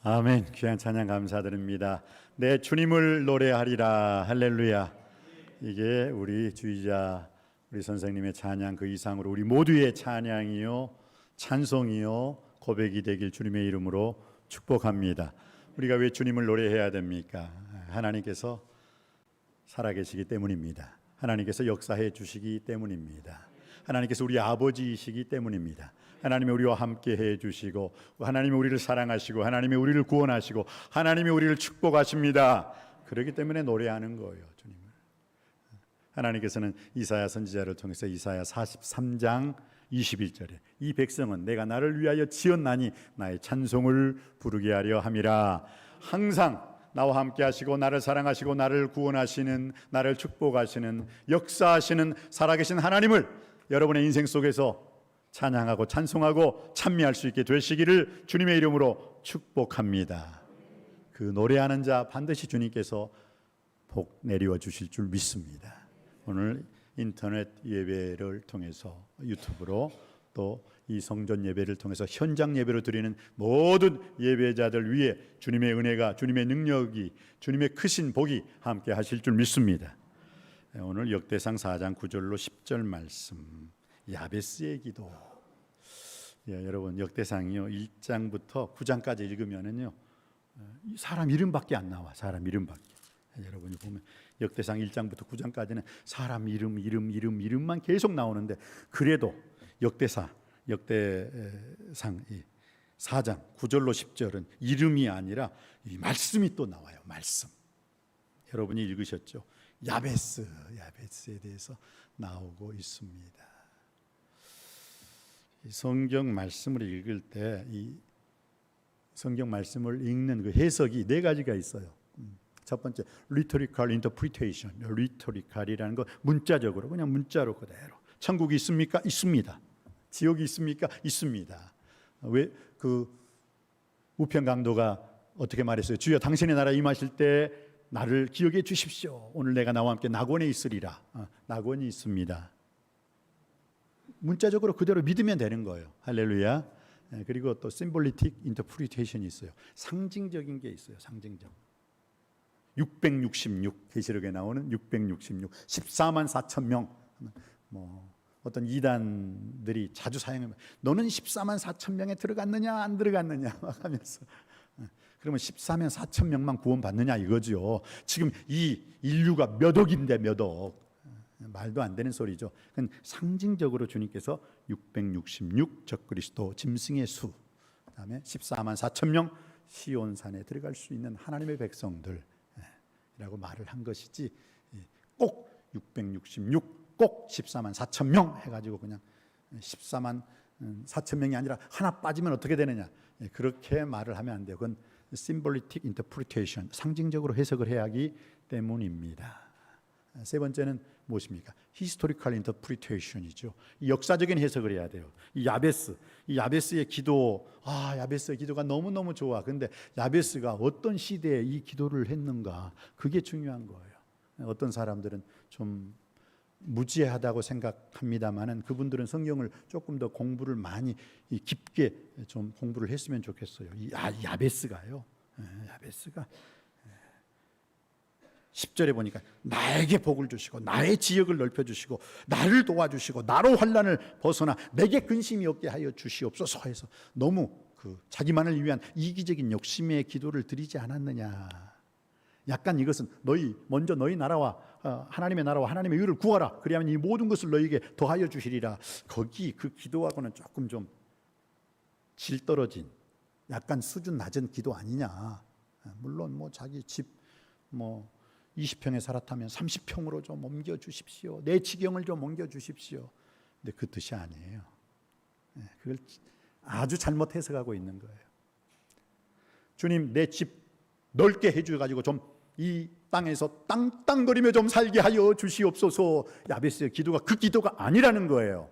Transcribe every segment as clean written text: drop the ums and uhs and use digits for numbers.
아멘. 귀한 찬양 감사드립니다. 내 주님을 노래하리라. 할렐루야. 이게 우리 주의자 우리 선생님의 찬양 그 이상으로 우리 모두의 찬양이요 찬송이요 고백이 되길 주님의 이름으로 축복합니다. 우리가 왜 주님을 노래해야 됩니까? 하나님께서 살아계시기 때문입니다. 하나님께서 역사해 주시기 때문입니다. 하나님께서 우리 아버지이시기 때문입니다. 하나님이 우리와 함께 해주시고 하나님이 우리를 사랑하시고 하나님이 우리를 구원하시고 하나님이 우리를 축복하십니다. 그렇기 때문에 노래하는 거예요. 주님을. 하나님께서는 이사야 선지자를 통해서 이사야 43장 21절에 이 백성은 내가 나를 위하여 지었나니 나의 찬송을 부르게 하려 함이라. 항상 나와 함께 하시고 나를 사랑하시고 나를 구원하시는 나를 축복하시는 역사하시는 살아계신 하나님을 여러분의 인생 속에서 찬양하고 찬송하고 찬미할 수 있게 되시기를 주님의 이름으로 축복합니다. 그 노래하는 자 반드시 주님께서 복 내리워 주실 줄 믿습니다. 오늘 인터넷 예배를 통해서 유튜브로 또 이 성전 예배를 통해서 현장 예배로 드리는 모든 예배자들 위해 주님의 은혜가 주님의 능력이 주님의 크신 복이 함께 하실 줄 믿습니다. 오늘 역대상 4장 9절로 10절 말씀 야베스의 기도. 여러분 역대상이요 1장부터 9장까지 읽으면은요 사람 이름밖에 안 나와. 사람 이름밖에. 여러분이 보면 역대상 1장부터 9장까지는 사람 이름만 계속 나오는데 그래도 역대상 4장 9절로 10절은 이름이 아니라 이 말씀이 또 나와요. 말씀. 여러분이 읽으셨죠? 야베스에 대해서 나오고 있습니다. 이 성경 말씀을 읽을 때 이 성경 말씀을 읽는 그 해석이 네 가지가 있어요. 첫 번째, rhetorical interpretation. rhetorical이라는 거 문자적으로 그냥 문자로 그대로. 천국이 있습니까? 있습니다. 지옥이 있습니까? 있습니다. 왜 그 우편 강도가 어떻게 말했어요? 주여 당신의 나라 임하실 때 나를 기억해 주십시오. 오늘 내가 나와 함께 낙원에 있으리라. 낙원이 있습니다. 문자적으로 그대로 믿으면 되는 거예요. 할렐루야. 그리고 또 symbolic interpretation이 있어요. 상징적인 게 있어요. 상징적. 666 계시록에 나오는 666 14만 4천 명. 어떤 이단들이 자주 사용해요. 너는 14만 4천 명에 들어갔느냐 안 들어갔느냐 막 하면서 그러면 14만 4천 명만 구원받느냐 이거죠. 지금 이 인류가 몇 억인데 몇 억. 말도 안 되는 소리죠. 그건 상징적으로 주님께서 666 적그리스도 짐승의 수 그다음에 14만 4천 명 시온산에 들어갈 수 있는 하나님의 백성들이라고 말을 한 것이지 꼭 666 꼭 14만 4천 명 해가지고 그냥 14만 4천 명이 아니라 하나 빠지면 어떻게 되느냐 그렇게 말을 하면 안 돼요. 그건 symbolic interpretation 상징적으로 해석을 해야 하기 때문입니다. 세 번째는 무엇입니까? historical interpretation이죠. 역사적인 해석을 해야 돼요. 이 야베스의 기도, 야베스의 기도가 너무너무 좋아. 근데 야베스가 어떤 시대에 이 기도를 했는가 그게 중요한 거예요. 어떤 사람들은 좀 무지하다고 생각합니다만은 그분들은 성경을 조금 더 공부를 많이 깊게 좀 공부를 했으면 좋겠어요. 야베스가요. 야베스가 10절에 보니까 나에게 복을 주시고 나의 지역을 넓혀주시고 나를 도와주시고 나로 환난을 벗어나 내게 근심이 없게 하여 주시옵소서 해서 너무 자기만을 위한 이기적인 욕심의 기도를 드리지 않았느냐. 약간 이것은 먼저 너희 나라와 하나님의 나라와 하나님의 의를 구하라. 그리하면 이 모든 것을 너희에게 더하여 주시리라. 거기 그 기도하고는 조금 좀 질 떨어진 약간 수준 낮은 기도 아니냐. 물론 자기 집 20평에 살았다면 30평으로 좀 옮겨 주십시오. 내 지경을 좀 옮겨 주십시오. 근데 그 뜻이 아니에요. 그걸 아주 잘못 해석하고 있는 거예요. 주님 내 집 넓게 해주가지고 좀 이 땅에서 땅땅거리며 좀 살게 하여 주시옵소서. 야베스의 기도가 그 기도가 아니라는 거예요.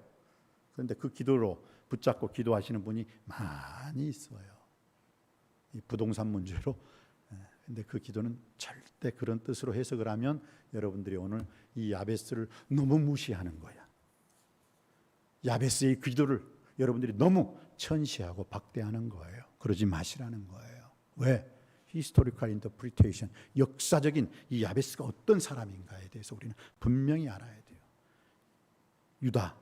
그런데 그 기도로 붙잡고 기도하시는 분이 많이 있어요. 이 부동산 문제로. 근데 그 기도는 절대 그런 뜻으로 해석을 하면 여러분들이 오늘 이 야베스를 너무 무시하는 거야. 야베스의 기도를 여러분들이 너무 천시하고 박대하는 거예요. 그러지 마시라는 거예요. 왜? 히스토리컬 인터프리테이션, 역사적인 이 야베스가 어떤 사람인가에 대해서 우리는 분명히 알아야 돼요. 유다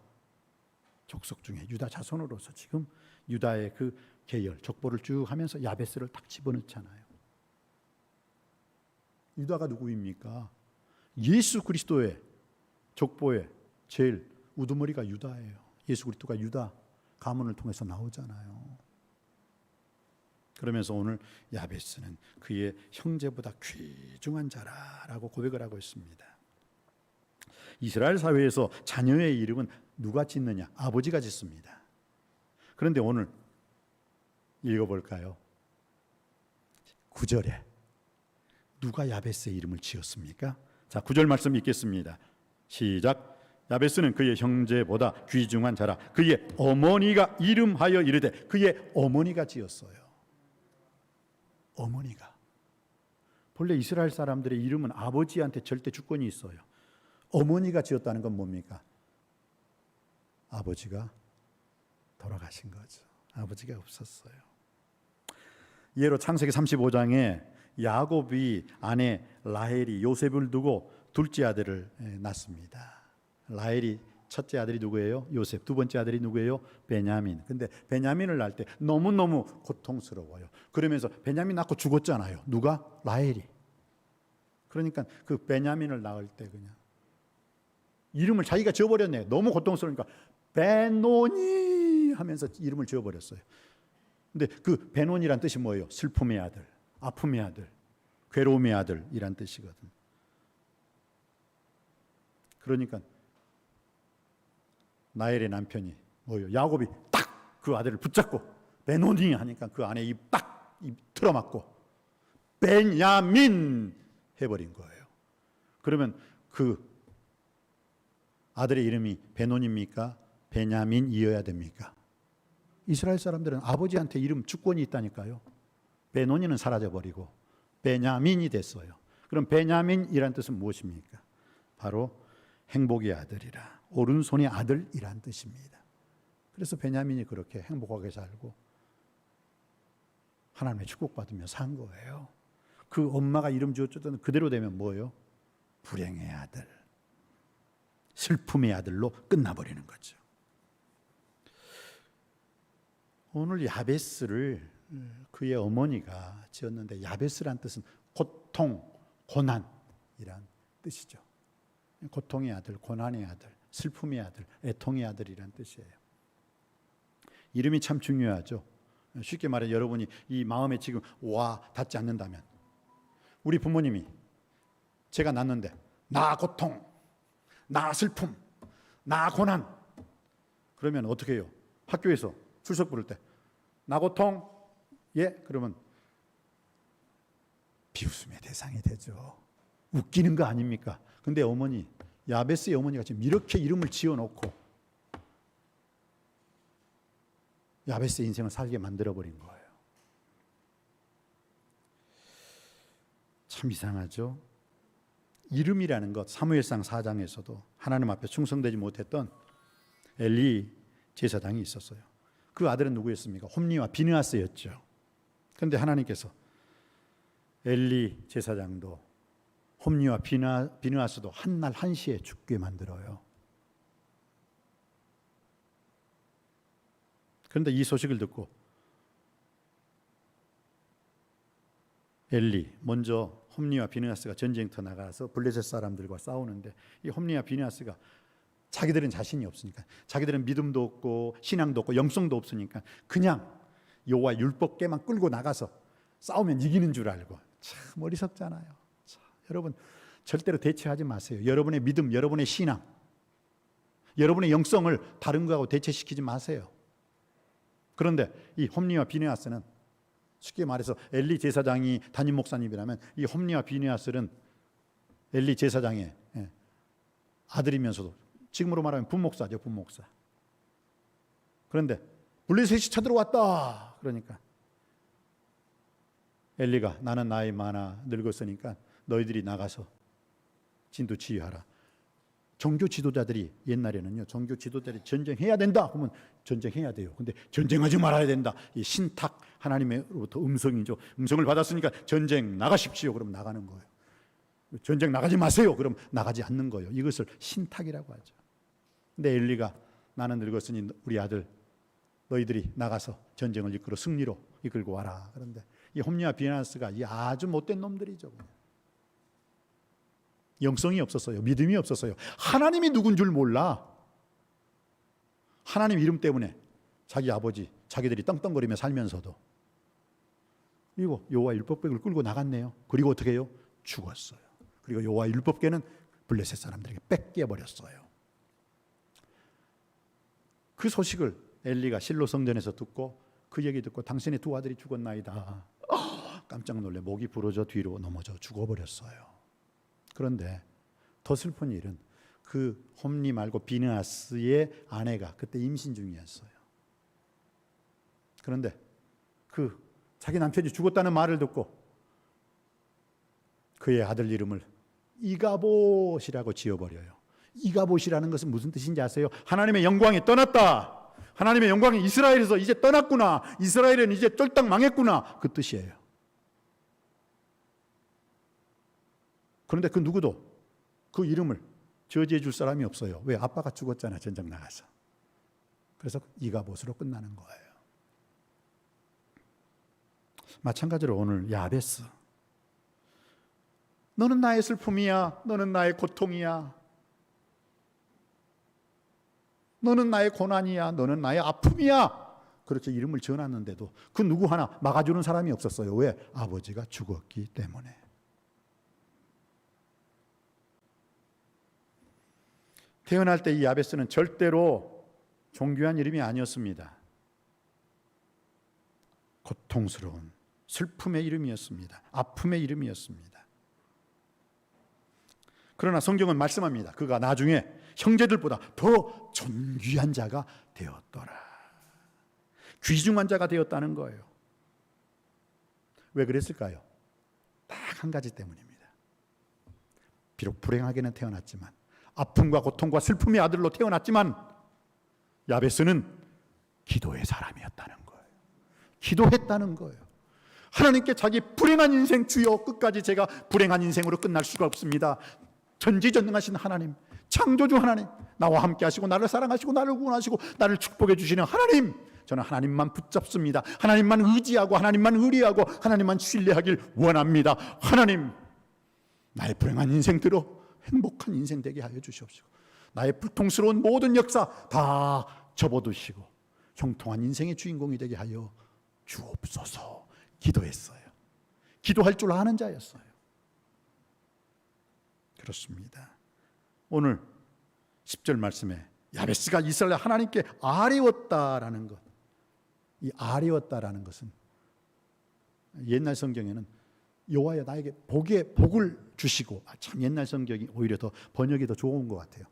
족속 중에 유다 자손으로서 지금 유다의 그 계열, 족보를 쭉 하면서 야베스를 딱 집어넣잖아요. 유다가 누구입니까? 예수 그리스도의 족보에 제일 우두머리가 유다예요. 예수 그리스도가 유다 가문을 통해서 나오잖아요. 그러면서 오늘 야베스는 그의 형제보다 귀중한 자라라고 고백을 하고 있습니다. 이스라엘 사회에서 자녀의 이름은 누가 짓느냐? 아버지가 짓습니다. 그런데 오늘 읽어볼까요? 9절에 누가 야베스의 이름을 지었습니까? 자, 9절 말씀 읽겠습니다. 시작. 야베스는 그의 형제보다 귀중한 자라. 그의 어머니가 이름하여 이르되, 그의 어머니가 지었어요. 어머니가. 본래 이스라엘 사람들의 이름은 아버지한테 절대 주권이 있어요. 어머니가 지었다는 건 뭡니까? 아버지가 돌아가신 거죠. 아버지가 없었어요. 예로 창세기 35장에 야곱이 아내 라헬이 요셉을 두고 둘째 아들을 낳습니다. 라헬이 첫째 아들이 누구예요? 요셉. 두 번째 아들이 누구예요? 베냐민. 근데 베냐민을 낳을 때 너무너무 고통스러워요. 그러면서 베냐민 낳고 죽었잖아요. 누가? 라헬이. 그러니까 그 베냐민을 낳을 때 그냥 이름을 자기가 지어버렸네. 너무 고통스러우니까 베노니 하면서 이름을 지어버렸어요. 근데 그 베노니란 뜻이 뭐예요? 슬픔의 아들, 아픔의 아들, 괴로움의 아들이란 뜻이거든. 그러니까 라헬의 남편이 뭐예요? 야곱이 딱 그 아들을 붙잡고 베노니 하니까 그 안에 입 틀어막고 베냐민 해버린 거예요. 그러면 그 아들의 이름이 베노니입니까? 베냐민이어야 됩니까? 이스라엘 사람들은 아버지한테 이름 주권이 있다니까요. 베노니는 사라져버리고 베냐민이 됐어요. 그럼 베냐민이란 뜻은 무엇입니까? 바로 행복의 아들이라, 오른손의 아들이란 뜻입니다. 그래서 베냐민이 그렇게 행복하게 살고 하나님의 축복받으며 산 거예요. 그 엄마가 이름 지어줬던 그대로 되면 뭐예요? 불행의 아들, 슬픔의 아들로 끝나버리는 거죠. 오늘 야베스를 그의 어머니가 지었는데, 야베스란 뜻은 고통, 고난이란 뜻이죠. 고통의 아들, 고난의 아들, 슬픔의 아들, 애통의 아들이란 뜻이에요. 이름이 참 중요하죠. 쉽게 말해 여러분이 이 마음에 지금 와 닿지 않는다면, 우리 부모님이 제가 낳는데 나 고통, 나 슬픔, 나 고난, 그러면 어떻게 해요? 학교에서 출석 부를 때 나 고통, 예? 그러면 비웃음의 대상이 되죠. 웃기는 거 아닙니까? 근데 어머니, 야베스의 어머니가 지금 이렇게 이름을 지어놓고 야베스의 인생을 살게 만들어버린 거예요. 참 이상하죠. 이름이라는 것, 사무엘상 4장에서도 하나님 앞에 충성되지 못했던 엘리 제사장이 있었어요. 그 아들은 누구였습니까? 홈리와 비느하스였죠. 그런데 하나님께서 엘리 제사장도 홈리와 비느하스도 한날 한시에 죽게 만들어요. 그런데 이 소식을 듣고 엘리 먼저 홈리와 비느하스가 전쟁터 나가서 블레셋 사람들과 싸우는데, 이 홈리와 비느하스가 자기들은 자신이 없으니까, 자기들은 믿음도 없고 신앙도 없고 영성도 없으니까 그냥 여호와 율법궤만 끌고 나가서 싸우면 이기는 줄 알고, 참 어리석잖아요. 참, 여러분 절대로 대체하지 마세요. 여러분의 믿음, 여러분의 신앙, 여러분의 영성을 다른 거하고 대체시키지 마세요. 그런데 이 홈리와 비느하스는, 쉽게 말해서 엘리 제사장이 담임 목사님이라면 이 홈리와 비느하스는 엘리 제사장의 아들이면서도 지금으로 말하면 분목사죠, 분목사. 그런데 블레셋이 쳐들어왔다. 그러니까 엘리가 나는 나이 많아 늙었으니까 너희들이 나가서 진두치유하라. 종교 지도자들이 옛날에는요, 종교 지도자들이 전쟁해야 된다 그러면 전쟁해야 돼요. 근데 전쟁하지 말아야 된다. 이 신탁 하나님으로부터 음성이죠. 음성을 받았으니까 전쟁 나가십시오. 그럼 나가는 거예요. 전쟁 나가지 마세요. 그럼 나가지 않는 거예요. 이것을 신탁이라고 하죠. 근데 엘리가 나는 늙었으니 우리 아들 너희들이 나가서 전쟁을 이끌어 승리로 이끌고 와라. 그런데 이 홈리와 비나스가 이 아주 못된 놈들이죠. 영성이 없었어요. 믿음이 없었어요. 하나님이 누군 줄 몰라. 하나님 이름 때문에 자기 아버지, 자기들이 떵떵거리며 살면서도 그리고 여호와 율법궤를 끌고 나갔네요. 그리고 어떻게 해요? 죽었어요. 그리고 여호와 율법궤는 블레셋 사람들에게 뺏겨버렸어요. 그 소식을 엘리가 실로 성전에서 듣고 그 얘기 듣고 당신의 두 아들이 죽었나이다. 깜짝 놀래 목이 부러져 뒤로 넘어져 죽어버렸어요. 그런데 더 슬픈 일은 그 홈리 말고 비느하스의 아내가 그때 임신 중이었어요. 그런데 그 자기 남편이 죽었다는 말을 듣고 그의 아들 이름을 이가봇이라고 지어버려요. 이가봇이라는 것은 무슨 뜻인지 아세요? 하나님의 영광이 떠났다. 하나님의 영광이 이스라엘에서 이제 떠났구나. 이스라엘은 이제 쫄딱 망했구나. 그 뜻이에요. 그런데 그 누구도 그 이름을 저지해 줄 사람이 없어요. 왜? 아빠가 죽었잖아, 전쟁 나가서. 그래서 이가봇으로 끝나는 거예요. 마찬가지로 오늘 야베스, 너는 나의 슬픔이야, 너는 나의 고통이야, 너는 나의 고난이야, 너는 나의 아픔이야, 그렇게 이름을 지어놨는데도 그 누구 하나 막아주는 사람이 없었어요. 왜? 아버지가 죽었기 때문에. 태어날 때 이 야베스는 절대로 존귀한 이름이 아니었습니다. 고통스러운 슬픔의 이름이었습니다. 아픔의 이름이었습니다. 그러나 성경은 말씀합니다. 그가 나중에 형제들보다 더 존귀한 자가 되었더라. 귀중한 자가 되었다는 거예요. 왜 그랬을까요? 딱 한 가지 때문입니다. 비록 불행하게는 태어났지만, 아픔과 고통과 슬픔의 아들로 태어났지만 야베스는 기도의 사람이었다는 거예요. 기도했다는 거예요. 하나님께 자기 불행한 인생, 주여 끝까지 제가 불행한 인생으로 끝날 수가 없습니다. 전지전능하신 하나님, 창조주 하나님, 나와 함께 하시고 나를 사랑하시고 나를 구원하시고 나를 축복해 주시는 하나님, 저는 하나님만 붙잡습니다. 하나님만 의지하고 하나님만 의리하고 하나님만 신뢰하길 원합니다. 하나님, 나의 불행한 인생대로 행복한 인생 되게 하여 주시옵시고 나의 불통스러운 모든 역사 다 접어두시고 형통한 인생의 주인공이 되게 하여 주옵소서. 기도했어요. 기도할 줄 아는 자였어요. 그렇습니다. 오늘 10절 말씀에 야베스가 이스라엘 하나님께 아뢰었다라는 것, 이 아뢰었다라는 것은 옛날 성경에는 여호와여 나에게 복을 주시고, 참 옛날 성경이 오히려 더 번역이 더 좋은 것 같아요.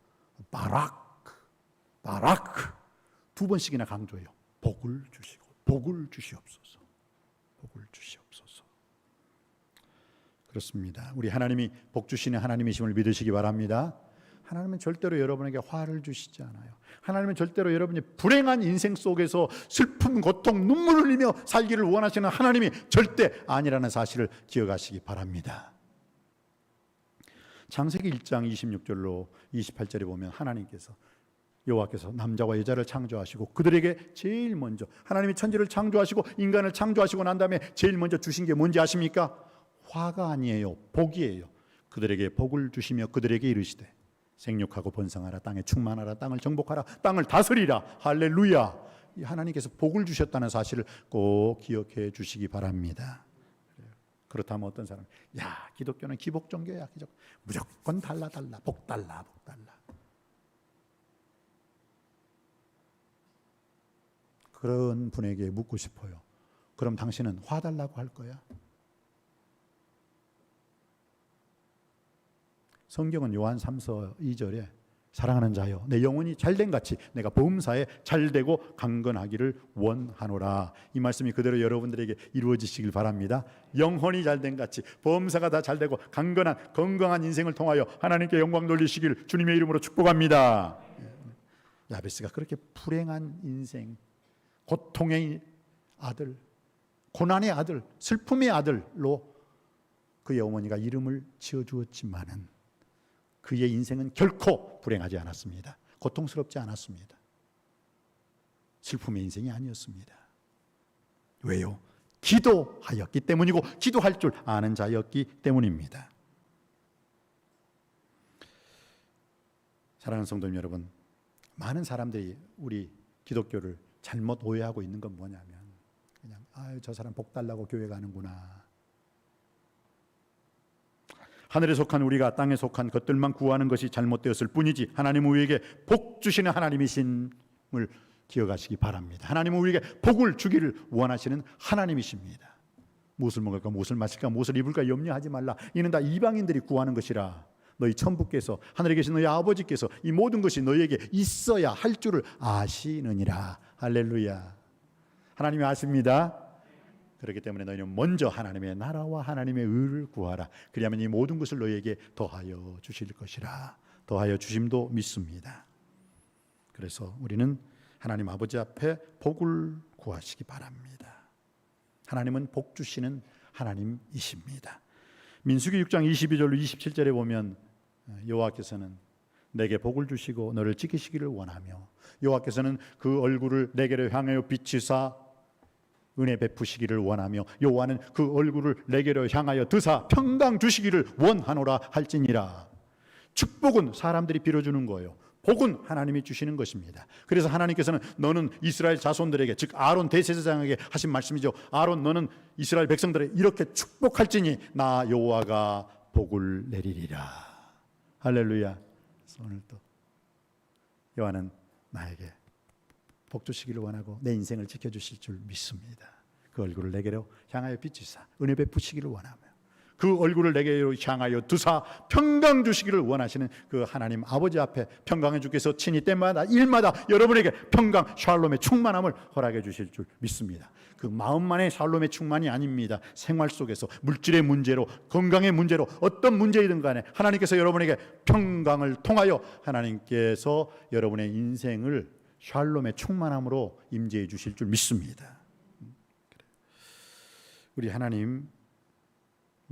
바라크 두 번씩이나 강조해요. 복을 주시고 복을 주시옵소서. 복을 주시옵소서. 그렇습니다. 우리 하나님이 복 주시는 하나님이심을 믿으시기 바랍니다. 하나님은 절대로 여러분에게 화를 주시지 않아요. 하나님은 절대로 여러분이 불행한 인생 속에서 슬픔, 고통, 눈물을 흘리며 살기를 원하시는 하나님이 절대 아니라는 사실을 기억하시기 바랍니다. 창세기 1장 26절로 28절에 보면 하나님께서, 여호와께서 남자와 여자를 창조하시고 그들에게 제일 먼저, 하나님이 천지를 창조하시고 인간을 창조하시고 난 다음에 제일 먼저 주신 게 뭔지 아십니까? 화가 아니에요, 복이에요. 그들에게 복을 주시며 그들에게 이르시되 생육하고 번성하라, 땅에 충만하라, 땅을 정복하라, 땅을 다스리라. 할렐루야. 하나님께서 복을 주셨다는 사실을 꼭 기억해 주시기 바랍니다. 그렇다면 어떤 사람, 야, 기독교는 기복 종교야, 무조건 달라, 복 달라. 그런 분에게 묻고 싶어요. 그럼 당신은 화 달라고 할 거야? 성경은 요한 3서 2절에 사랑하는 자여, 내 영혼이 잘된 같이 내가 범사에 잘되고 강건하기를 원하노라. 이 말씀이 그대로 여러분들에게 이루어지시길 바랍니다. 영혼이 잘된 같이 범사가 다 잘되고 강건한 건강한 인생을 통하여 하나님께 영광 돌리시길 주님의 이름으로 축복합니다. 야베스가 그렇게 불행한 인생, 고통의 아들, 고난의 아들, 슬픔의 아들로 그의 어머니가 이름을 지어주었지만은 그의 인생은 결코 불행하지 않았습니다. 고통스럽지 않았습니다. 슬픔의 인생이 아니었습니다. 왜요? 기도하였기 때문이고 기도할 줄 아는 자였기 때문입니다. 사랑하는 성도님 여러분, 많은 사람들이 우리 기독교를 잘못 오해하고 있는 건 뭐냐면 그냥 저 사람 복 달라고 교회 가는구나, 하늘에 속한 우리가 땅에 속한 것들만 구하는 것이 잘못되었을 뿐이지 하나님은 우리에게 복 주시는 하나님이심을 기억하시기 바랍니다. 하나님은 우리에게 복을 주기를 원하시는 하나님이십니다. 무엇을 먹을까, 무엇을 마실까, 무엇을 입을까 염려하지 말라. 이는 다 이방인들이 구하는 것이라. 너희 천부께서, 하늘에 계신 너희 아버지께서 이 모든 것이 너희에게 있어야 할 줄을 아시느니라. 할렐루야. 하나님이 아십니다. 그렇기 때문에 너희는 먼저 하나님의 나라와 하나님의 의를 구하라. 그리하면 이 모든 것을 너희에게 더하여 주실 것이라. 더하여 주심도 믿습니다. 그래서 우리는 하나님 아버지 앞에 복을 구하시기 바랍니다. 하나님은 복 주시는 하나님이십니다. 민수기 6장 22절로 27절에 보면 여호와께서는 내게 복을 주시고 너를 지키시기를 원하며 여호와께서는 그 얼굴을 내게로 향하여 비치사 은혜 베푸시기를 원하며 여호와는 그 얼굴을 내게로 향하여 드사 평강 주시기를 원하노라 할지니라. 축복은 사람들이 빌어주는 거예요. 복은 하나님이 주시는 것입니다. 그래서 하나님께서는 너는 이스라엘 자손들에게, 즉 아론 대제사장에게 하신 말씀이죠. 아론 너는 이스라엘 백성들에게 이렇게 축복할지니 나 여호와가 복을 내리리라. 할렐루야. 그래서 오늘 또 여호와는 나에게 복 주시기를 원하고 내 인생을 지켜주실 줄 믿습니다. 그 얼굴을 내게로 향하여 비추사 은혜 베푸시기를 원하며 그 얼굴을 내게로 향하여 두사 평강 주시기를 원하시는 그 하나님 아버지 앞에 평강의 주께서 친히 때마다 일마다 여러분에게 평강 샬롬의 충만함을 허락해 주실 줄 믿습니다. 그 마음만의 샬롬의 충만이 아닙니다. 생활 속에서 물질의 문제로, 건강의 문제로, 어떤 문제이든 간에 하나님께서 여러분에게 평강을 통하여 하나님께서 여러분의 인생을 샬롬의 충만함으로 임재해 주실 줄 믿습니다. 우리 하나님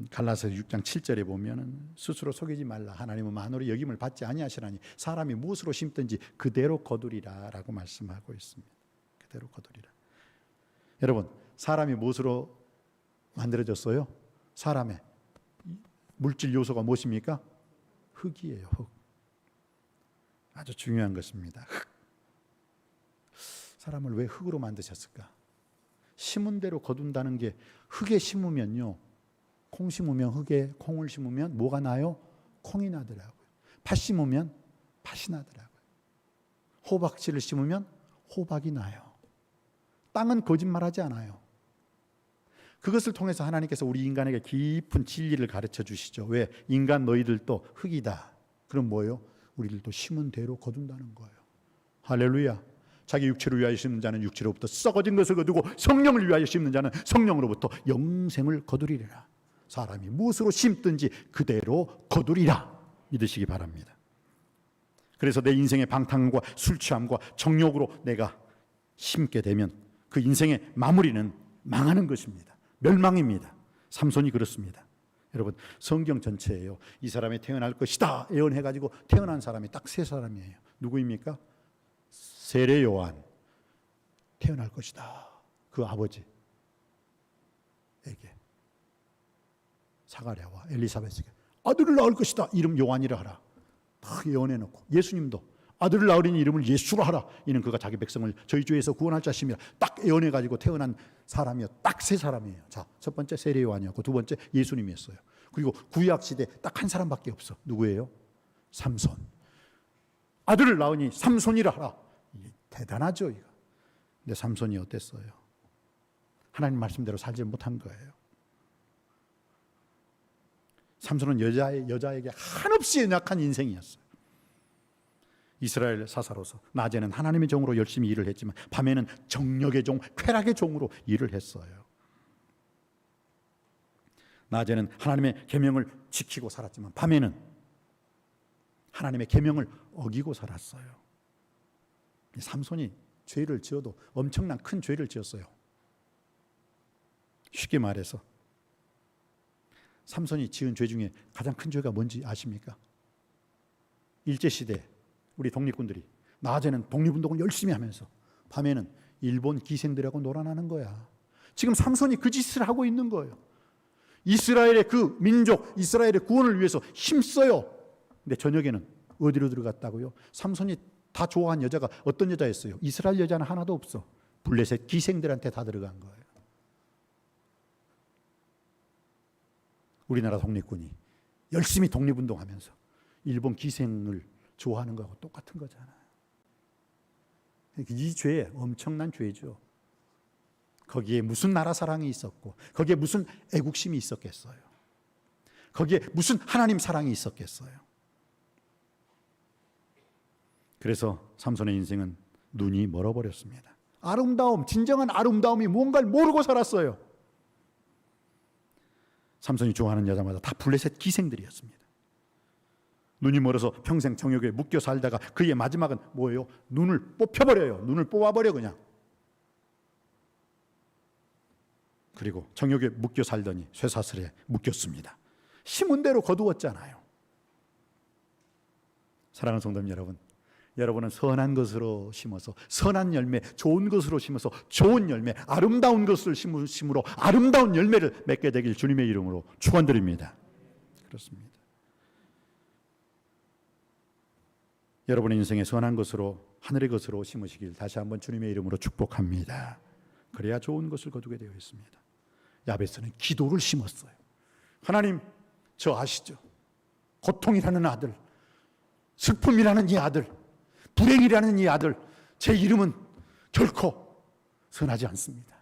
갈라디아서 6장 7절에 보면은 스스로 속이지 말라. 하나님은 만으로 여김을 받지 아니하시라니 사람이 무엇으로 심든지 그대로 거두리라라고 말씀하고 있습니다. 그대로 거두리라. 여러분, 사람이 무엇으로 만들어졌어요? 사람의 물질 요소가 무엇입니까? 흙이에요. 흙. 아주 중요한 것입니다. 흙. 사람을 왜 흙으로 만드셨을까? 심은 대로 거둔다는 게, 흙에 심으면요, 콩 심으면 흙에 콩을 심으면 뭐가 나요? 콩이 나더라고요. 팥 심으면 팥이 나더라고요. 호박씨를 심으면 호박이 나요. 땅은 거짓말하지 않아요. 그것을 통해서 하나님께서 우리 인간에게 깊은 진리를 가르쳐 주시죠. 왜? 인간 너희들도 흙이다. 그럼 뭐예요? 우리들도 심은 대로 거둔다는 거예요. 할렐루야. 자기 육체를 위하여 심는 자는 육체로부터 썩어진 것을 거두고 성령을 위하여 심는 자는 성령으로부터 영생을 거두리라. 사람이 무엇으로 심든지 그대로 거두리라 믿으시기 바랍니다. 그래서 내 인생의 방탕과 술 취함과 정욕으로 내가 심게 되면 그 인생의 마무리는 망하는 것입니다. 멸망입니다. 삼손이 그렇습니다. 여러분, 성경 전체예요. 이 사람이 태어날 것이다 예언해가지고 태어난 사람이 딱 세 사람이에요. 누구입니까? 세례 요한, 태어날 것이다. 그 아버지에게 사가랴와 엘리사벳에게 아들을 낳을 것이다. 이름 요한이라 하라. 딱 예언해놓고, 예수님도 아들을 낳으리니 이름을 예수라 하라. 이는 그가 자기 백성을 저희 죄에서 구원할 자심이라. 딱 예언해가지고 태어난 사람이요. 딱 세 사람이에요. 자, 첫 번째 세례 요한이었고, 두 번째 예수님이었어요. 그리고 구약 시대 딱 한 사람밖에 없어. 누구예요? 삼손. 아들을 낳으니 삼손이라 하라. 대단하죠, 이거. 근데 삼손이 어땠어요? 하나님 말씀대로 살지 못한 거예요. 삼손은 여자에게 한없이 연약한 인생이었어요. 이스라엘 사사로서 낮에는 하나님의 종으로 열심히 일을 했지만 밤에는 정력의 종, 쾌락의 종으로 일을 했어요. 낮에는 하나님의 계명을 지키고 살았지만 밤에는 하나님의 계명을 어기고 살았어요. 삼손이 죄를 지어도 엄청난 큰 죄를 지었어요. 쉽게 말해서 삼손이 지은 죄 중에 가장 큰 죄가 뭔지 아십니까? 일제시대 우리 독립군들이 낮에는 독립운동을 열심히 하면서 밤에는 일본 기생들하고 놀아나는 거야. 지금 삼손이 그 짓을 하고 있는 거예요. 이스라엘의 그 민족, 이스라엘의 구원을 위해서 힘써요. 근데 저녁에는 어디로 들어갔다고요? 삼손이 다 좋아한 여자가 어떤 여자였어요? 이스라엘 여자는 하나도 없어. 블레셋 기생들한테 다 들어간 거예요. 우리나라 독립군이 열심히 독립운동하면서 일본 기생을 좋아하는 거하고 똑같은 거잖아요. 이 죄 엄청난 죄죠. 거기에 무슨 나라 사랑이 있었고 거기에 무슨 애국심이 있었겠어요. 거기에 무슨 하나님 사랑이 있었겠어요. 그래서 삼손의 인생은 눈이 멀어버렸습니다. 아름다움, 진정한 아름다움이 뭔가를 모르고 살았어요. 삼손이 좋아하는 여자마다 다 블레셋 기생들이었습니다. 눈이 멀어서 평생 정욕에 묶여 살다가 그의 마지막은 뭐예요? 눈을 뽑혀버려요. 눈을 뽑아버려 그냥. 그리고 정욕에 묶여 살더니 쇠사슬에 묶였습니다. 심은 대로 거두었잖아요. 사랑하는 성도님 여러분, 여러분은 선한 것으로 심어서 선한 열매, 좋은 것으로 심어서 좋은 열매, 아름다운 것을 심으로 아름다운 열매를 맺게 되길 주님의 이름으로 축원드립니다. 그렇습니다. 여러분의 인생에 선한 것으로 하늘의 것으로 심으시길 다시 한번 주님의 이름으로 축복합니다. 그래야 좋은 것을 거두게 되어 있습니다. 야베스는 기도를 심었어요. 하나님, 저 아시죠? 고통이라는 아들, 슬픔이라는 이 아들, 불행이라는 이 아들, 제 이름은 결코 선하지 않습니다.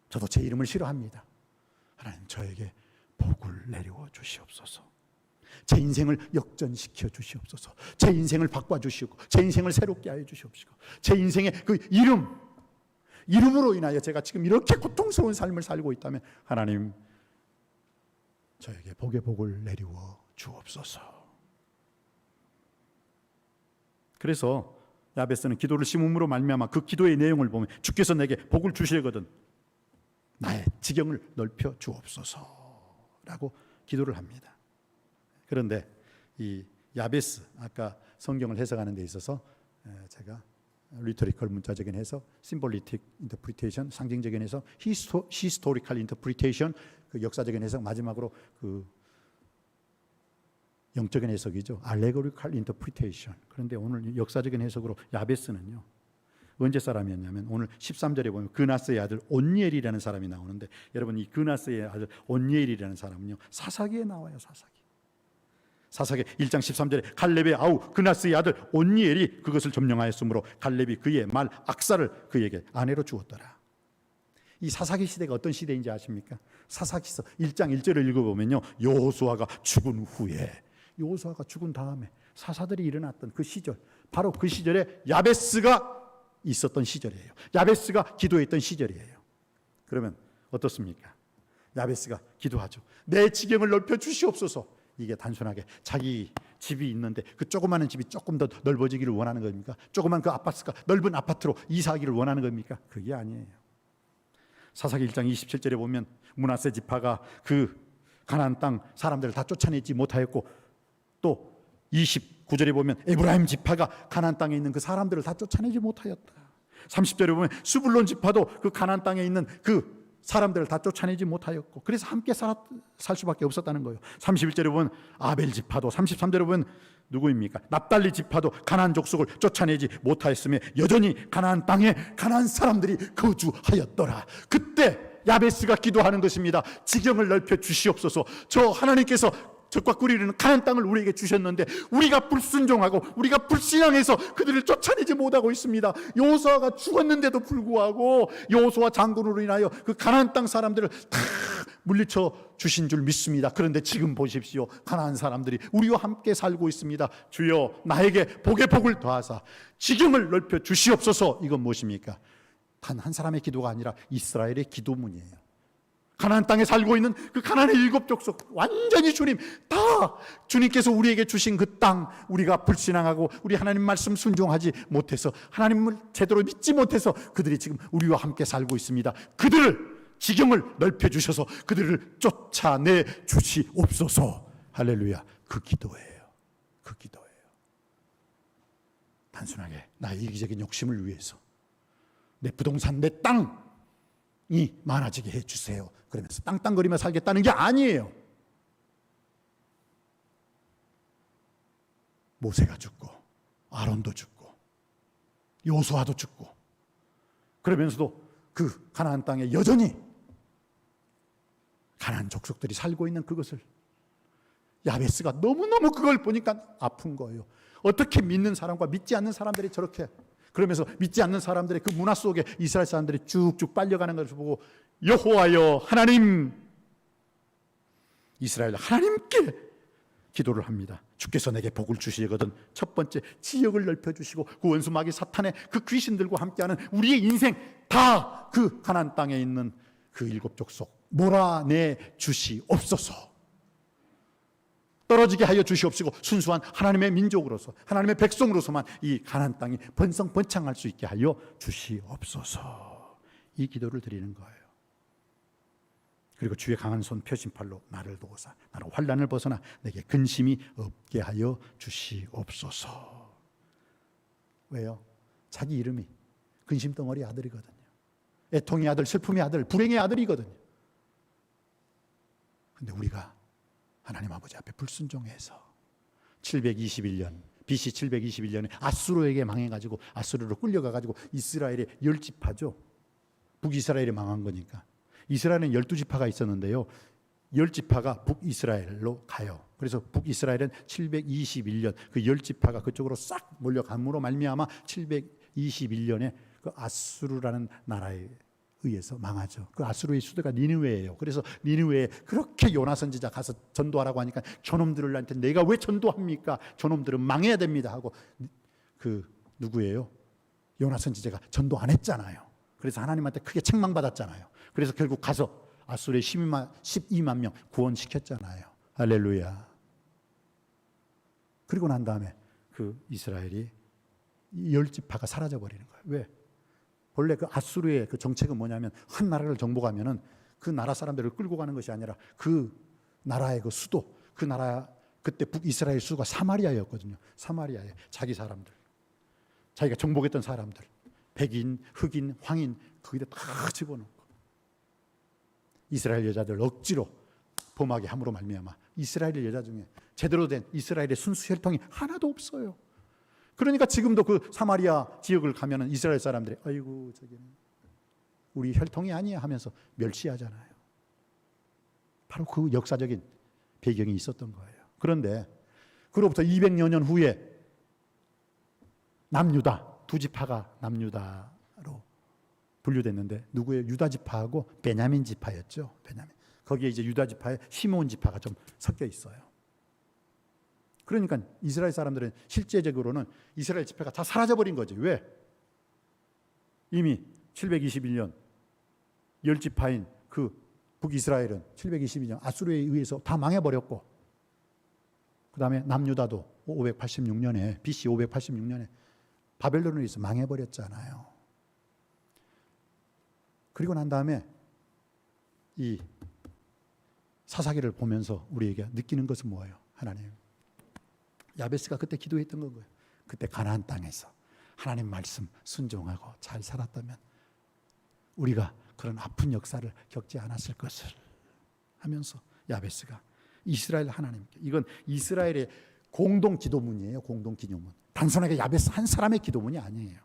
저도 제 이름을 싫어합니다. 하나님, 저에게 복을 내려 주시옵소서. 제 인생을 역전시켜 주시옵소서. 제 인생을 바꿔주시고 제 인생을 새롭게 하여 주시옵시고 제 인생의 그 이름으로 인하여 제가 지금 이렇게 고통스러운 삶을 살고 있다면 하나님, 저에게 복의 복을 내리워 주옵소서. 그래서 야베스는 기도를 심음으로 말미암아 그 기도의 내용을 보면 주께서 내게 복을 주시거든 나의 지경을 넓혀 주옵소서라고 기도를 합니다. 그런데 이 야베스, 아까 성경을 해석하는 데 있어서 제가 리토리컬 문자적인 해석, 심볼리틱 인터프리테이션, 상징적인 해석, 히스토리컬 인터프리테이션, 그 역사적인 해석, 마지막으로 그 영적인 해석이죠. 알레고리컬 인터프리테이션. 그런데 오늘 역사적인 해석으로 야베스는요, 언제 사람이었냐면 오늘 13절에 보면 그나스의 아들 온니엘이라는 사람이 나오는데, 여러분 이 그나스의 아들 온니엘이라는 사람은요 사사기에 나와요. 사사기 1장 13절에 갈렙의 아우 그나스의 아들 온니엘이 그것을 점령하였으므로 갈렙이 그의 말 악사를 그에게 아내로 주었더라. 이 사사기 시대가 어떤 시대인지 아십니까? 사사기서 1장 1절을 읽어보면요, 여호수아가 죽은 후에, 여호수아가 죽은 다음에 사사들이 일어났던 그 시절, 바로 그 시절에 야베스가 있었던 시절이에요. 야베스가 기도했던 시절이에요. 그러면 어떻습니까? 야베스가 기도하죠. 내 지경을 넓혀 주시옵소서. 이게 단순하게 자기 집이 있는데 그 조그마한 집이 조금 더 넓어지기를 원하는 겁니까? 조그만 그 아파트가 넓은 아파트로 이사하기를 원하는 겁니까? 그게 아니에요. 사사기 1장 27절에 보면 므낫세 지파가 그 가나안 땅 사람들을 다 쫓아내지 못하였고, 또 29절에 보면 에브라임 지파가 가나안 땅에 있는 그 사람들을 다 쫓아내지 못하였다. 30절에 보면 스불론 지파도 그 가나안 땅에 있는 그 사람들을 다 쫓아내지 못하였고, 그래서 함께 살 수밖에 없었다는 거예요. 31절에 보면 아벨 지파도, 33절에 보면 누구입니까? 납달리 지파도 가나안 족속을 쫓아내지 못하였으며 여전히 가나안 땅에 가나안 사람들이 거주하였더라. 그때 야베스가 기도하는 것입니다. 지경을 넓혀 주시옵소서. 저 하나님께서 적과 꿀이르는 가나안 땅을 우리에게 주셨는데 우리가 불순종하고 우리가 불신앙해서 그들을 쫓아내지 못하고 있습니다. 여호수아가 죽었는데도 불구하고 여호수아 장군으로 인하여 그 가나안 땅 사람들을 다 물리쳐 주신 줄 믿습니다. 그런데 지금 보십시오. 가나안 사람들이 우리와 함께 살고 있습니다. 주여 나에게 복의 복을 더하사 지경을 넓혀 주시옵소서. 이건 무엇입니까? 단 한 사람의 기도가 아니라 이스라엘의 기도문이에요. 가나안 땅에 살고 있는 그 가나안의 7 족속, 완전히 주님, 다 주님께서 우리에게 주신 그 땅, 우리가 불신앙하고 우리 하나님 말씀 순종하지 못해서, 하나님을 제대로 믿지 못해서 그들이 지금 우리와 함께 살고 있습니다. 그들을 지경을 넓혀 주셔서 그들을 쫓아내 주시옵소서. 할렐루야. 그 기도예요. 그 기도예요. 단순하게 나의 이기적인 욕심을 위해서 내 부동산, 내 땅이 많아지게 해주세요 그러면서 땅땅거리며 살겠다는 게 아니에요. 모세가 죽고 아론도 죽고 요수아도 죽고, 그러면서도 그 가나안 땅에 여전히 가나안 족속들이 살고 있는 그것을 야베스가 너무너무 그걸 보니까 아픈 거예요. 어떻게 믿는 사람과 믿지 않는 사람들이 저렇게, 그러면서 믿지 않는 사람들의 그 문화 속에 이스라엘 사람들이 쭉쭉 빨려가는 것을 보고 여호와여 하나님, 이스라엘 하나님께 기도를 합니다. 주께서 내게 복을 주시거든 첫 번째 지역을 넓혀주시고 그 원수 마귀 사탄의 그 귀신들과 함께하는 우리의 인생 다 그 가나안 땅에 있는 그 7 족속 몰아내 주시옵소서. 떨어지게 하여 주시옵시고 순수한 하나님의 민족으로서, 하나님의 백성으로서만 이 가나안 땅이 번성번창할 수 있게 하여 주시옵소서. 이 기도를 드리는 거예요. 그리고 주의 강한 손 표심팔로 나를 도우사 나로 환난을 벗어나 내게 근심이 없게 하여 주시옵소서. 왜요? 자기 이름이 근심덩어리 아들이거든요. 애통의 아들, 슬픔의 아들, 불행의 아들이거든요. 그런데 우리가 하나님 아버지 앞에 불순종해서 721년 BC 721년에 아수르에게 망해가지고 아수르로 끌려가가지고 이스라엘의 10지파죠. 북이스라엘이 망한 거니까. 이스라엘은 12지파가 있었는데요. 10지파가 북이스라엘로 가요. 그래서 북이스라엘은 721년 그 10지파가 그쪽으로 싹 몰려감으로 말미암아 721년에 그 아수르라는 나라에 의해서 망하죠. 그 아수르의 수도가 니느웨예요. 그래서 니느웨에 그렇게 요나 선지자 가서 전도하라고 하니까 저놈들한테 내가 왜 전도합니까? 저놈들은 망해야 됩니다 하고, 그 누구예요? 요나 선지자가 전도 안 했잖아요. 그래서 하나님한테 크게 책망받았잖아요. 그래서 결국 가서 아수르의 12만 명 구원시켰잖아요. 할렐루야. 그리고 난 다음에 그 이스라엘이 10지파가 사라져버리는 거예요. 왜? 원래 그 아수르의 그 정책은 뭐냐면 한 나라를 정복하면은 그 나라 사람들을 끌고 가는 것이 아니라 그 나라의 그 수도, 그 나라 그때 북이스라엘 수도가 사마리아였거든요. 사마리아에 자기 사람들, 자기가 정복했던 사람들, 백인, 흑인, 황인 거기다 다 집어넣고 이스라엘 여자들 억지로 범하게 함으로 말미암아 이스라엘 여자 중에 제대로 된 이스라엘의 순수 혈통이 하나도 없어요. 그러니까 지금도 그 사마리아 지역을 가면은 이스라엘 사람들이 아이고 저기는 우리 혈통이 아니야 하면서 멸시하잖아요. 바로 그 역사적인 배경이 있었던 거예요. 그런데 그로부터 200여 년 후에 남유다 2지파가 남유다로 분류됐는데 누구예요? 유다 지파하고 베냐민 지파였죠. 베냐민. 거기에 이제 유다 지파에 시몬 지파가 좀 섞여 있어요. 그러니까 이스라엘 사람들은 실제적으로는 이스라엘 지파가 다 사라져버린 거죠. 왜? 이미 721년 10지파인 그 북이스라엘은 722년 아수르에 의해서 다 망해버렸고, 그 다음에 남유다도 586년에 BC 586년에 바벨론에 의해서 망해버렸잖아요. 그리고 난 다음에 이 사사기를 보면서 우리에게 느끼는 것은 뭐예요? 하나님, 야베스가 그때 기도했던 거예요. 그때 가나안 땅에서 하나님 말씀 순종하고 잘 살았다면 우리가 그런 아픈 역사를 겪지 않았을 것을 하면서 야베스가 이스라엘 하나님께, 이건 이스라엘의 공동 기도문이에요. 공동 기도문. 단순하게 야베스 한 사람의 기도문이 아니에요.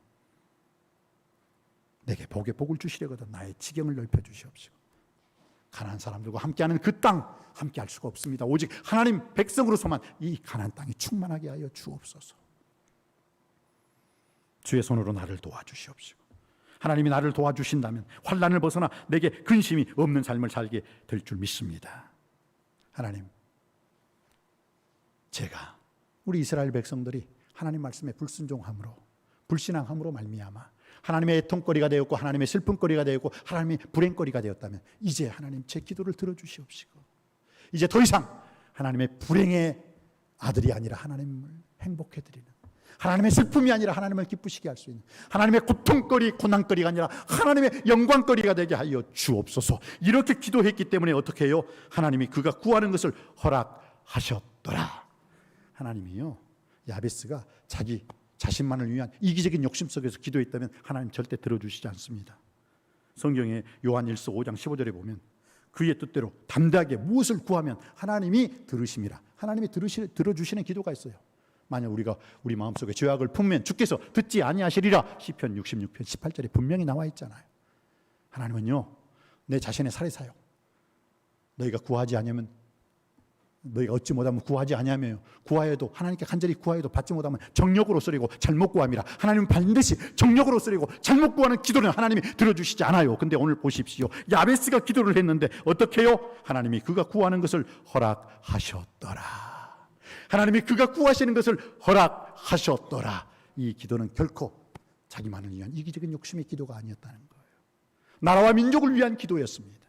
내게 복의 복을 주시려거든 나의 지경을 넓혀 주시옵시고 가나안 사람들과 함께하는 그 땅 함께할 수가 없습니다. 오직 하나님 백성으로서만 이 가나안 땅이 충만하게 하여 주옵소서. 주의 손으로 나를 도와주시옵시고 하나님이 나를 도와주신다면 환난을 벗어나 내게 근심이 없는 삶을 살게 될 줄 믿습니다. 하나님, 제가 우리 이스라엘 백성들이 하나님 말씀에 불순종함으로 불신앙함으로 말미암아 하나님의 애통거리가 되었고 하나님의 슬픔거리가 되었고 하나님의 불행거리가 되었다면 이제 하나님 제 기도를 들어주시옵시고 이제 더 이상 하나님의 불행의 아들이 아니라 하나님을 행복해드리는, 하나님의 슬픔이 아니라 하나님을 기쁘시게 할 수 있는, 하나님의 고통거리 고난거리가 아니라 하나님의 영광거리가 되게 하여 주옵소서. 이렇게 기도했기 때문에 어떻게 해요? 하나님이 그가 구하는 것을 허락하셨더라. 하나님이요, 야베스가 자기 자신만을 위한 이기적인 욕심 속에서 기도했다면 하나님 절대 들어주시지 않습니다. 성경에 요한 1서 5장 15절에 보면 그의 뜻대로 담대하게 무엇을 구하면 하나님이 들으심이라. 하나님이 들어주시는 기도가 있어요. 만약 우리가 우리 마음속에 죄악을 품으면 주께서 듣지 아니하시리라. 시편 66편 18절에 분명히 나와 있잖아요. 하나님은요, 내 자신의 살해 사역, 너희가 구하지 않으면, 너희가 얻지 못하면 구하지 아니하며 구하여도 하나님께 간절히 구하여도 받지 못하면 정력으로 쓰리고 잘못 구함이라. 하나님은 반드시 정력으로 쓰리고 잘못 구하는 기도는 하나님이 들어주시지 않아요. 근데 오늘 보십시오. 야베스가 기도를 했는데 어떻게 해요? 하나님이 그가 구하는 것을 허락하셨더라. 하나님이 그가 구하시는 것을 허락하셨더라. 이 기도는 결코 자기만을 위한 이기적인 욕심의 기도가 아니었다는 거예요. 나라와 민족을 위한 기도였습니다.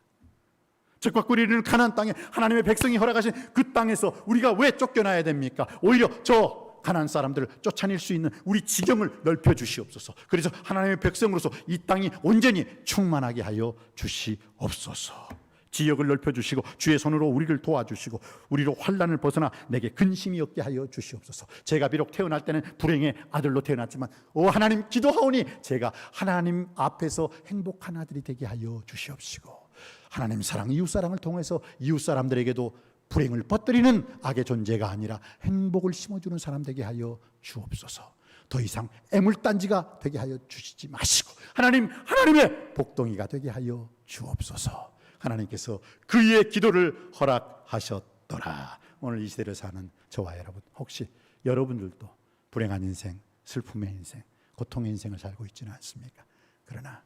적과 꿀이 가나안 땅에 하나님의 백성이 허락하신 그 땅에서 우리가 왜 쫓겨나야 됩니까? 오히려 저 가나안 사람들을 쫓아낼 수 있는 우리 지경을 넓혀 주시옵소서. 그래서 하나님의 백성으로서 이 땅이 온전히 충만하게 하여 주시옵소서. 지역을 넓혀 주시고 주의 손으로 우리를 도와주시고 우리로 환난을 벗어나 내게 근심이 없게 하여 주시옵소서. 제가 비록 태어날 때는 불행의 아들로 태어났지만 하나님 기도하오니 제가 하나님 앞에서 행복한 아들이 되게 하여 주시옵시고 하나님 사랑, 이웃사랑을 통해서 이웃사람들에게도 불행을 퍼뜨리는 악의 존재가 아니라 행복을 심어주는 사람 되게 하여 주옵소서. 더 이상 애물단지가 되게 하여 주시지 마시고 하나님의 복덩이가 되게 하여 주옵소서. 하나님께서 그의 기도를 허락하셨더라. 오늘 이 시대를 사는 저와 여러분, 혹시 여러분들도 불행한 인생, 슬픔의 인생, 고통의 인생을 살고 있지는 않습니까? 그러나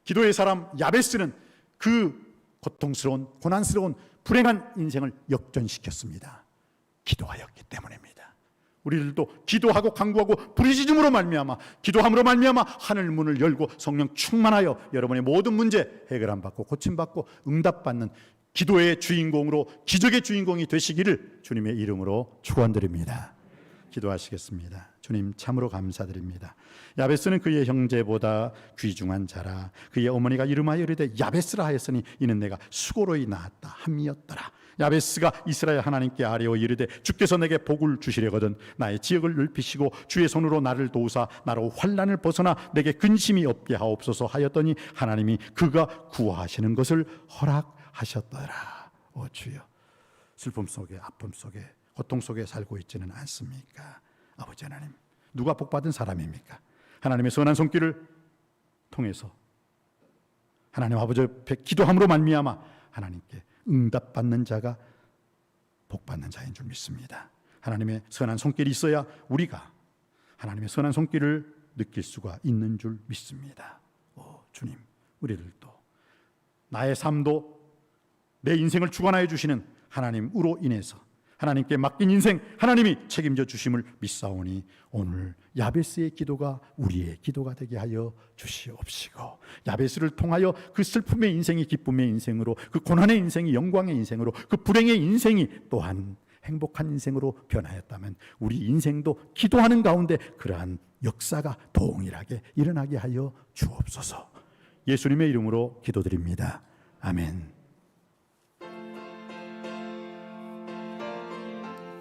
기도의 사람 야베스는 그 고통스러운 고난스러운 불행한 인생을 역전시켰습니다. 기도하였기 때문입니다. 우리들도 기도하고 간구하고 부르짖음으로 말미암아 기도함으로 말미암아 하늘 문을 열고 성령 충만하여 여러분의 모든 문제 해결함 받고 고침 받고 응답 받는 기도의 주인공으로 기적의 주인공이 되시기를 주님의 이름으로 축원드립니다. 기도하시겠습니다. 주님 참으로 감사드립니다. 야베스는 그의 형제보다 귀중한 자라. 그의 어머니가 이름하여 이르되 야베스라 하였으니 이는 내가 수고로이 낳았다 함이었더라. 야베스가 이스라엘 하나님께 아뢰어 이르되 주께서 내게 복을 주시려거든 나의 지역을 넓히시고 주의 손으로 나를 도우사 나로 환난을 벗어나 내게 근심이 없게 하옵소서 하였더니 하나님이 그가 구하시는 것을 허락하셨더라. 오 주여, 슬픔 속에 아픔 속에 고통 속에 살고 있지는 않습니까? 아버지 하나님, 누가 복받은 사람입니까? 하나님의 선한 손길을 통해서 하나님 아버지 앞에 기도함으로 말미암아 하나님께 응답받는 자가 복받는 자인 줄 믿습니다. 하나님의 선한 손길이 있어야 우리가 하나님의 선한 손길을 느낄 수가 있는 줄 믿습니다. 오 주님, 우리들도 나의 삶도 내 인생을 주관하여 주시는 하나님으로 인해서 하나님께 맡긴 인생 하나님이 책임져 주심을 믿사오니 오늘 야베스의 기도가 우리의 기도가 되게 하여 주시옵시고 야베스를 통하여 그 슬픔의 인생이 기쁨의 인생으로 그 고난의 인생이 영광의 인생으로 그 불행의 인생이 또한 행복한 인생으로 변하였다면 우리 인생도 기도하는 가운데 그러한 역사가 동일하게 일어나게 하여 주옵소서. 예수님의 이름으로 기도드립니다. 아멘.